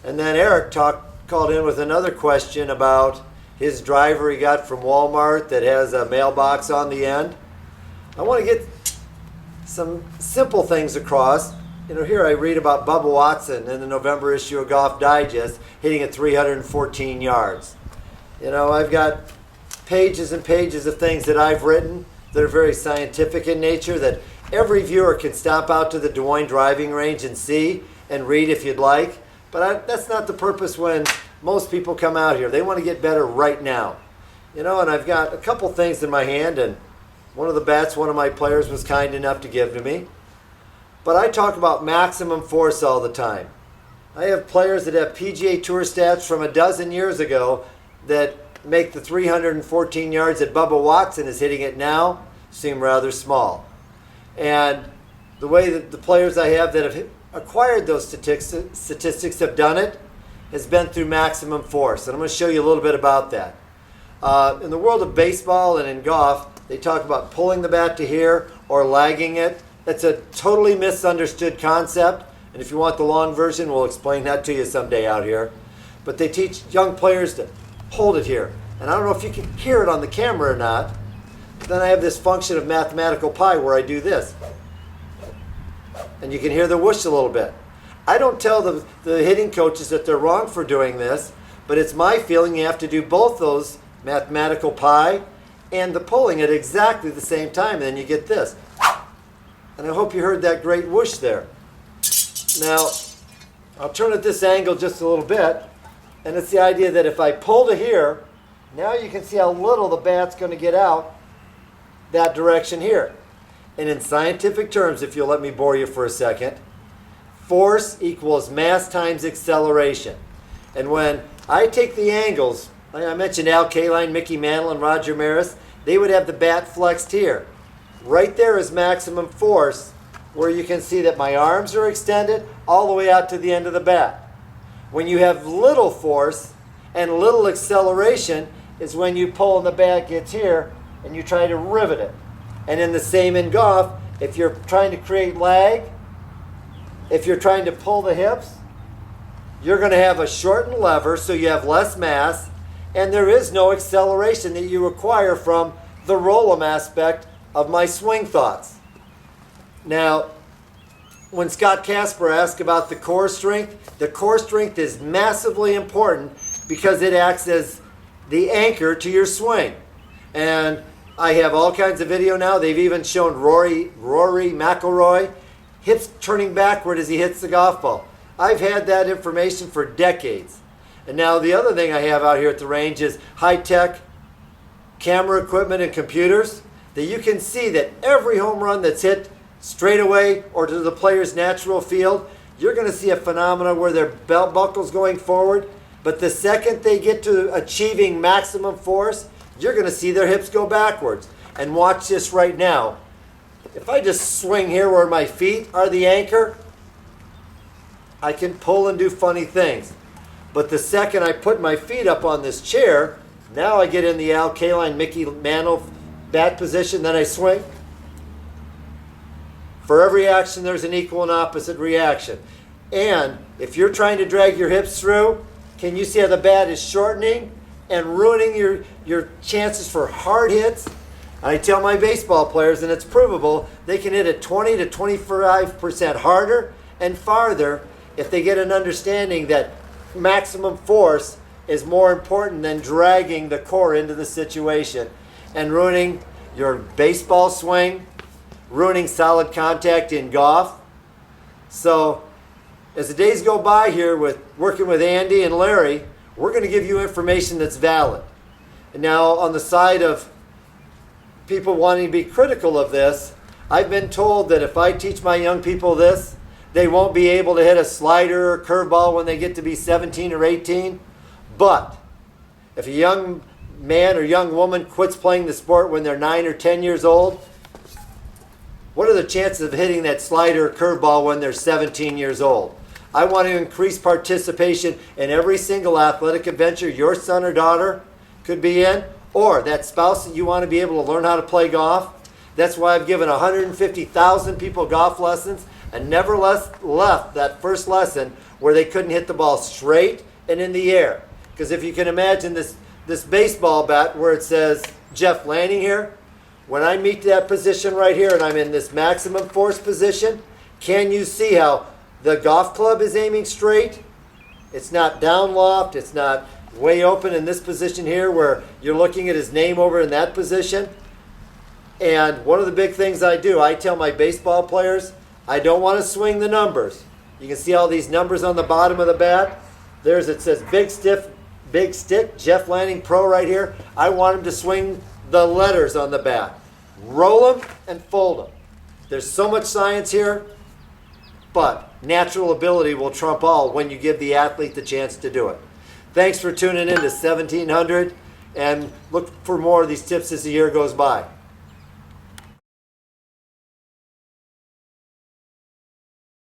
And then Eric called in with another question about his driver he got from Walmart that has a mailbox on the end. I want to get some simple things across. Here I read about Bubba Watson in the November issue of Golf Digest hitting at 314 yards. I've got pages and pages of things that I've written that are very scientific in nature that every viewer can stop out to the Des Moines driving range and see and read if you'd like. But that's not the purpose when most people come out here. They want to get better right now. And I've got a couple things in my hand, and one of the bats one of my players was kind enough to give to me. But I talk about maximum force all the time. I have players that have PGA Tour stats from a dozen years ago that make the 314 yards that Bubba Watson is hitting it now seem rather small. And the way that the players I have that have acquired those statistics have done it has been through maximum force. And I'm going to show you a little bit about that. In the world of baseball and in golf, they talk about pulling the bat to here or lagging it. That's a totally misunderstood concept. And if you want the long version, we'll explain that to you someday out here. But they teach young players to hold it here. And I don't know if you can hear it on the camera or not. But then I have this function of mathematical pi where I do this. And you can hear the whoosh a little bit. I don't tell the hitting coaches that they're wrong for doing this, but it's my feeling you have to do both those mathematical pi and the pulling at exactly the same time, and then you get this. And I hope you heard that great whoosh there. Now, I'll turn at this angle just a little bit, and it's the idea that if I pull to here, now you can see how little the bat's going to get out that direction here. And in scientific terms, if you'll let me bore you for a second, force equals mass times acceleration. And when I take the angles, like I mentioned Al Kaline, Mickey Mantle, and Roger Maris, they would have the bat flexed here. Right there is maximum force, where you can see that my arms are extended all the way out to the end of the bat. When you have little force and little acceleration is when you pull and the bat gets here and you try to rivet it. And in the same in golf, if you're trying to create lag, if you're trying to pull the hips, you're going to have a shortened lever so you have less mass, and there is no acceleration that you acquire from the roll-em aspect of my swing thoughts. Now, when Scott Casper asked about the core strength is massively important because it acts as the anchor to your swing. And I have all kinds of video now. They've even shown Rory McIlroy hips turning backward as he hits the golf ball. I've had that information for decades. And now the other thing I have out here at the range is high-tech camera equipment and computers that you can see that every home run that's hit straight away or to the player's natural field, you're going to see a phenomena where their belt buckle's going forward. But the second they get to achieving maximum force, you're going to see their hips go backwards. And watch this right now. If I just swing here where my feet are the anchor, I can pull and do funny things. But the second I put my feet up on this chair, now I get in the Al Kaline, Mickey Mantle bat position, then I swing. For every action, there's an equal and opposite reaction. And if you're trying to drag your hips through, can you see how the bat is shortening and ruining your chances for hard hits? I tell my baseball players, and it's provable, they can hit it 20 to 25% harder and farther if they get an understanding that maximum force is more important than dragging the core into the situation and ruining your baseball swing, ruining solid contact in golf. So as the days go by here with working with Andy and Larry, we're going to give you information that's valid. And now on the side of people wanting to be critical of this, I've been told that if I teach my young people this, they won't be able to hit a slider or curveball when they get to be 17 or 18. But if a young man or young woman quits playing the sport when they're 9 or 10 years old, what are the chances of hitting that slider or curveball when they're 17 years old? I want to increase participation in every single athletic adventure your son or daughter could be in, or that spouse that you want to be able to learn how to play golf. That's why I've given 150,000 people golf lessons and never left that first lesson where they couldn't hit the ball straight and in the air. Because if you can imagine this baseball bat where it says Jeff Lanning here, when I meet that position right here and I'm in this maximum force position, can you see how the golf club is aiming straight? It's not down loft, it's not way open in this position here where you're looking at his name over in that position. And one of the big things I do, I tell my baseball players, I don't want to swing the numbers. You can see all these numbers on the bottom of the bat. There's, it says big stick, Jeff Lanning Pro right here. I want him to swing the letters on the bat. Roll them and fold them. There's so much science here, but natural ability will trump all when you give the athlete the chance to do it. Thanks for tuning in to 1700, and look for more of these tips as the year goes by.